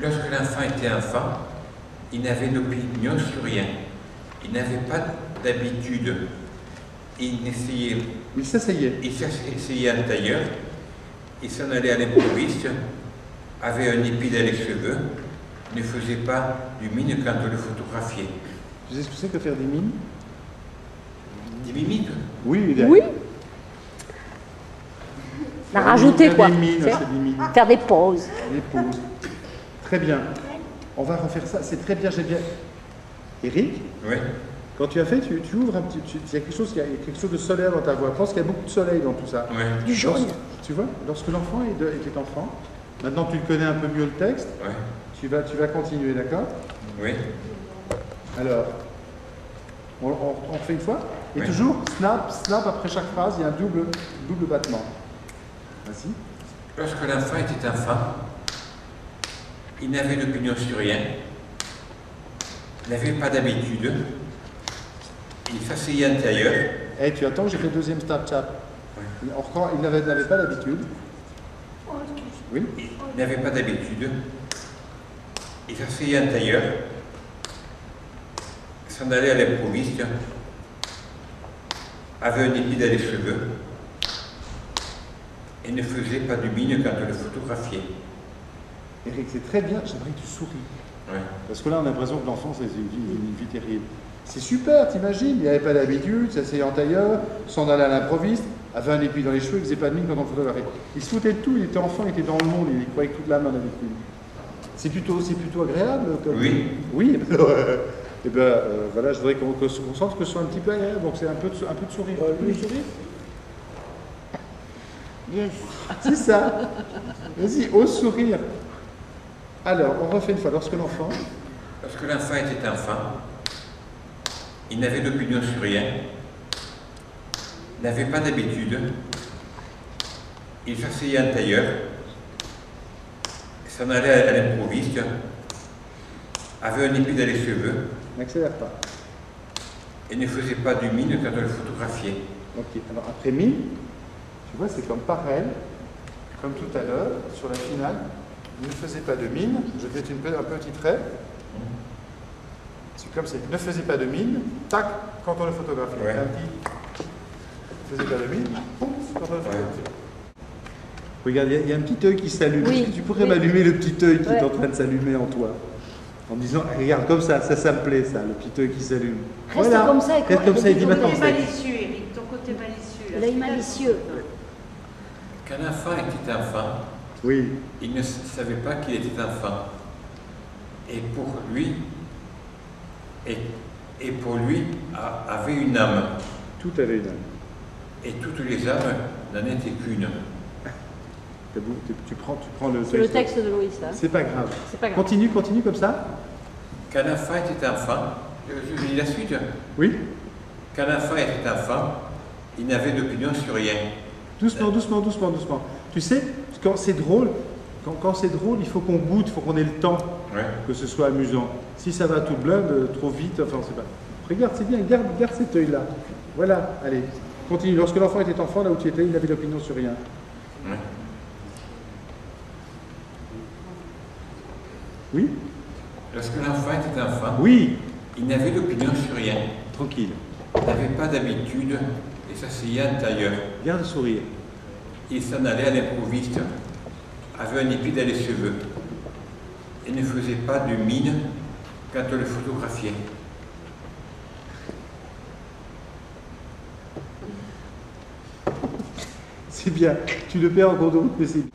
Lorsque l'enfant était enfant, il n'avait d'opinion sur rien. Il n'avait pas d'habitude. Il essayait. Il s'asseyait. Il s'asseyait en tailleur. Il s'en allait à l'improviste, avait un épi dans les cheveux, ne faisait pas du mine quand on le photographiait. Tu sais ce que c'est que faire des mines? Des mimiques? Oui, Oui. La rajouter quoi. Des mines, c'est des mines. Faire des pauses. Des pauses. Très bien. On va refaire ça. C'est très bien, j'ai bien. Eric, Oui. quand tu as fait, tu ouvres un petit. Il y a quelque chose de solaire dans ta voix. Je pense qu'il y a beaucoup de soleil dans tout ça. Oui. Du jaune. Tu vois, lorsque l'enfant était enfant, maintenant tu connais un peu mieux le texte, Oui. tu vas continuer, d'accord? Oui. Alors, on fait une fois. Et Oui. toujours, snap, après chaque phrase, il y a un double battement. Vas-y. Lorsque l'enfant était enfant, il n'avait d'opinion sur rien, il n'avait pas d'habitude, il s'asseyait en tailleur. Eh, tu attends, j'ai fait le deuxième Snapchat. Oui. Il n'avait pas l'habitude. Oui. Il n'avait pas d'habitude, il s'asseyait en tailleur, s'en allait à l'improviste, avait un épi dans les cheveux et ne faisait pas du mine quand on le photographiait. Eric, c'est très bien, j'aimerais que tu souris. Oui. Parce que là, on a l'impression que l'enfant, c'est une vie terrible. C'est super, t'imagines, il n'avait pas d'habitude, s'asseyait en tailleur, s'en allait à l'improviste, avait un épi dans les cheveux, il faisait pas de mine quand on le photographiait. Il se foutait de tout, il était enfant, il était dans le monde, il croyait que toute l'âme en avait une. C'est plutôt agréable comme... Oui. Oui, et voilà, je voudrais qu'on sente que ce soit un petit peu agréable, donc c'est un peu de sourire. Oui. Sourire. Yes. C'est ça. Vas-y, ose sourire. Alors, on refait une fois. Lorsque l'enfant était enfant, il n'avait d'opinion sur rien, n'avait pas d'habitude, il s'asseyait en tailleur, s'en allait à l'improviste, avait un épi dans les cheveux n'accélère pas. et ne faisait pas du mine quand on le photographiait. Ok, alors après mine, tu vois, c'est comme pareil, comme tout à l'heure, sur la finale, il ne faisait pas de mine, je vais mettre un petit trait. C'est comme ça, il ne faisait pas de mine, tac, quand on le photographiait. Ouais. Un petit, il ne faisait pas de mine, pouf, quand on le photographiait. Regarde, il y a un petit œil qui s'allume. Oui. Est-ce que tu pourrais m'allumer le petit œil qui est Ouais. en train de s'allumer en toi? En disant, regarde, comme ça me plaît, ça, le petit œil qui s'allume. Reste comme ça et reste comme ça et dis maintenant. Ton côté malicieux, Eric, ton côté malicieux. L'œil malicieux. Quand l'enfant était enfant, Oui, il ne savait pas qu'il était enfant. Et pour lui, avait une âme. tout avait une âme. Et toutes les âmes n'en étaient qu'une. Tu prends le... C'est le texte de Louis, ça. C'est pas grave. C'est pas grave. Continue comme ça. Quand l'enfant était enfant, je lis la suite. Oui. Quand l'enfant était enfant, il n'avait d'opinion sur rien. Doucement. Tu sais, quand c'est drôle, quand c'est drôle, il faut qu'on goûte, il faut qu'on ait le temps Ouais. que ce soit amusant. Si ça va tout blinde, trop vite, enfin, on sait pas. Regarde, c'est bien, garde cet œil-là. Voilà, allez, continue. Lorsque l'enfant était enfant, là où tu étais, il n'avait d'opinion sur rien. Ouais. Oui. Lorsque l'enfant était enfant, Oui. il n'avait d'opinion sur rien. Tranquille. Il n'avait pas d'habitude et s'asseyait en tailleur. Garde le sourire. Il s'en allait à l'improviste, avait un épi dans les cheveux et ne faisait pas de mine quand on le photographiait. C'est bien. Tu le perds en cours de route, mais c'est bien.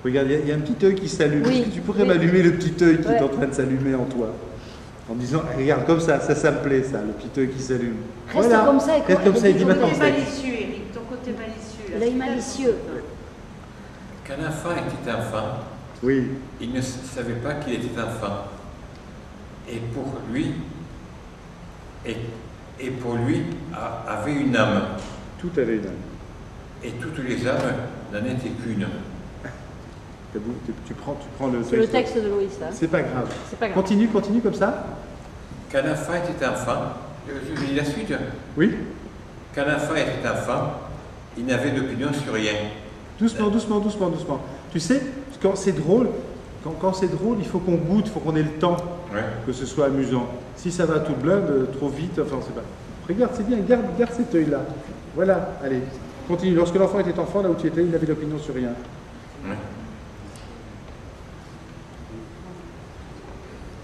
Regarde, il y a un petit œil qui s'allume. Oui. Est-ce que tu pourrais Oui. m'allumer le petit œil qui Ouais. est en train de s'allumer en toi? En disant, regarde, comme ça me plaît, ça, le petit œil qui s'allume. Reste comme ça et reste comme ça et dis Ton maintenant. côté malicieux, Eric, ton côté malicieux. L'œil malicieux. Quand l'enfant était enfant, Oui, il ne savait pas qu'il était enfant. Et pour lui, avait une âme. tout avait une âme. Et toutes les âmes n'en étaient qu'une. Tu prends le C'est le texte de Louis, ça. C'est pas grave. C'est pas grave. Continue comme ça. Quand l'enfant était enfant, je lis la suite. Oui. Quand l'enfant était enfant, il n'avait d'opinion sur rien. Doucement. Tu sais, quand c'est drôle, quand c'est drôle, il faut qu'on goûte, il faut qu'on ait le temps Ouais. que ce soit amusant. Si ça va tout blinde, trop vite, enfin, c'est pas. Regarde, c'est bien, garde cet œil-là. Voilà, allez, continue. Lorsque l'enfant était enfant, là où tu étais, il n'avait d'opinion sur rien. Ouais.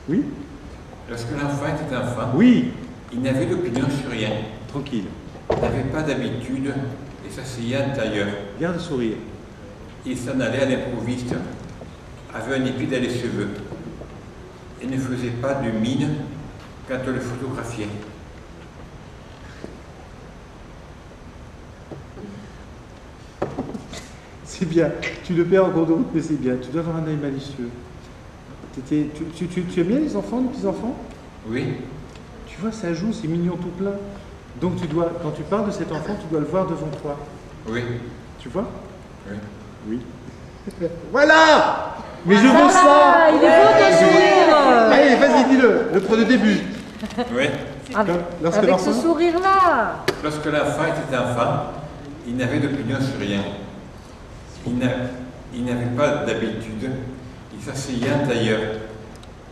Oui? Lorsque l'enfant était enfant, Oui, il n'avait d'opinion sur rien, tranquille. n'avait pas d'habitude et s'asseyait ailleurs. Garde le sourire. Il s'en allait à l'improviste, avait un épi dans les cheveux et ne faisait pas de mine quand on le photographiait. C'est bien. Tu le perds en cours de route, mais c'est bien. Tu dois avoir un œil malicieux. Tu aimes bien les enfants, les petits-enfants? Oui, Tu vois, ça joue, c'est mignon tout plein. Donc tu dois, quand tu parles de cet enfant, tu dois le voir devant toi. oui, Tu vois? oui. Oui. Voilà! Mais je veux Ah, ça! il est beau ton sourire. Allez, vas-y, dis-le. Le début. Oui. Lorsque Avec l'enfant- ce sourire-là. Lorsque l'enfant était enfant, il n'avait d'opinion sur rien. Il n'avait pas d'habitude. Il s'asseyait ailleurs,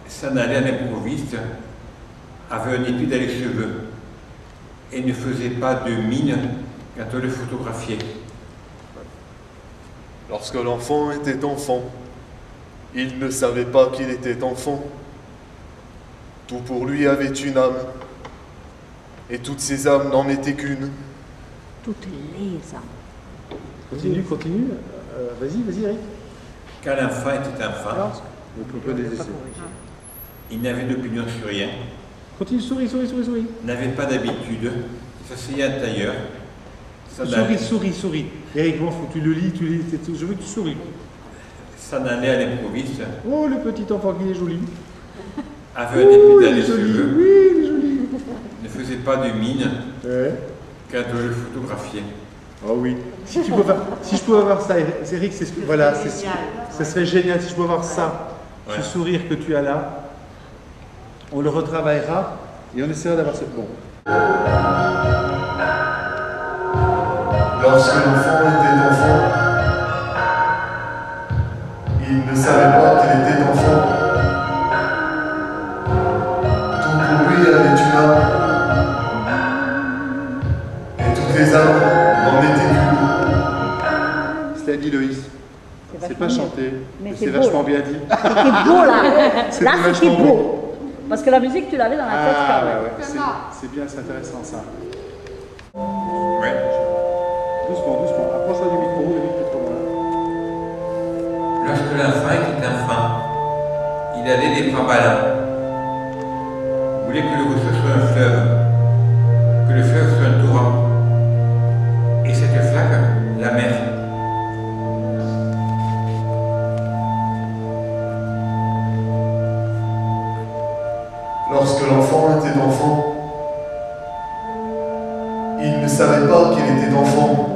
s'en allait à l'improviste, avait un épi dans les cheveux et ne faisait pas de mine quand on le photographiait. Lorsque l'enfant était enfant, il ne savait pas qu'il était enfant. Tout pour lui avait une âme, et toutes ces âmes n'en étaient qu'une. Toutes les âmes. Continue. Vas-y, Eric. Quand l'enfant était enfant, On peut les laisser. il n'avait d'opinion sur rien, Continue, souris. n'avait pas d'habitude, il s'asseyait ailleurs, s'en allait, Souris. Eric, bon, faut que tu le lis, je veux que tu souris. s'en allait à l'improviste, Oh, le petit enfant qui est joli. avait un épi Oh, dans il les est joli. cheveux, Oui, il est joli. ne faisait pas de mine Ouais. quand on le photographiait. Oh oui. Si je pouvais avoir ça, Eric, c'est ce que. Voilà, ça serait génial si je pouvais avoir ça. Ouais. Ce sourire que tu as là. On le retravaillera et on essaiera d'avoir ce. Bon. Lorsque l'enfant était enfant, il ne savait pas qu'il était enfant. Tout pour lui avait une âme, et toutes les âmes n'en étaient qu'une. Cela dit, Loïs. C'est pas chanté, mais c'est beau, vachement là. bien dit. C'était beau là. C'était Là, c'était vachement beau. Parce que la musique, tu l'avais dans la tête Ah, quand même. ouais. C'est bien, c'est intéressant ça. Ouais. Doucement. Approche-toi du micro, le micro est trop loin. Lorsque l'enfant était enfant, il allait les bras ballants. Voulait que le ruisseau soit un fleuve, que le fleuve soit un torrent. Et cette flaque, la mer. Lorsque l'enfant était enfant, il ne savait pas qu'il était enfant.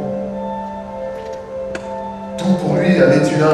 Tout pour lui avait une âme.